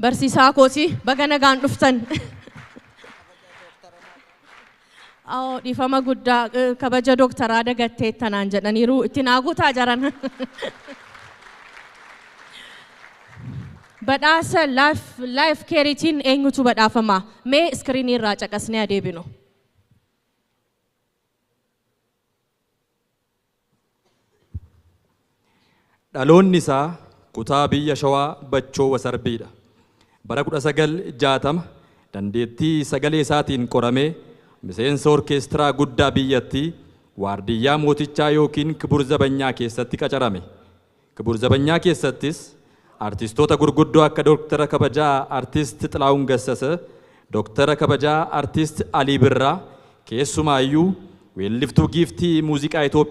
Barsiisaa kooti baga nagaan dhuftan. Dhiifama guddaa kabaja dooktaraa dagattee tanaan jedhaniiru itti naaguutaa jaran. Badhaasa life keeritiin eenyutu badhaafama? Mee iskiriinii irraa caqasnee adeebinu. Dhaloonni isaa kutaa biyya Shawaa Bachoo Wasarbiidha. Bara 1960 dandeettii sagalee isaatiin qoramee miseensa orkeestiraa guddaa biyyattii waardiyyaa mootichaa yookiin Kibur Zabanyaa keessatti qacarame. Kibur Zabanyaa keessattis artistoota gurguddoo akka Dooktara Kabajaa Artist Xilaawun Gassasa, Dooktara Kabajaa Artist Alii Birraa keessumaayyuu weelliftuu giiftii muuziqaa Itoophiyaa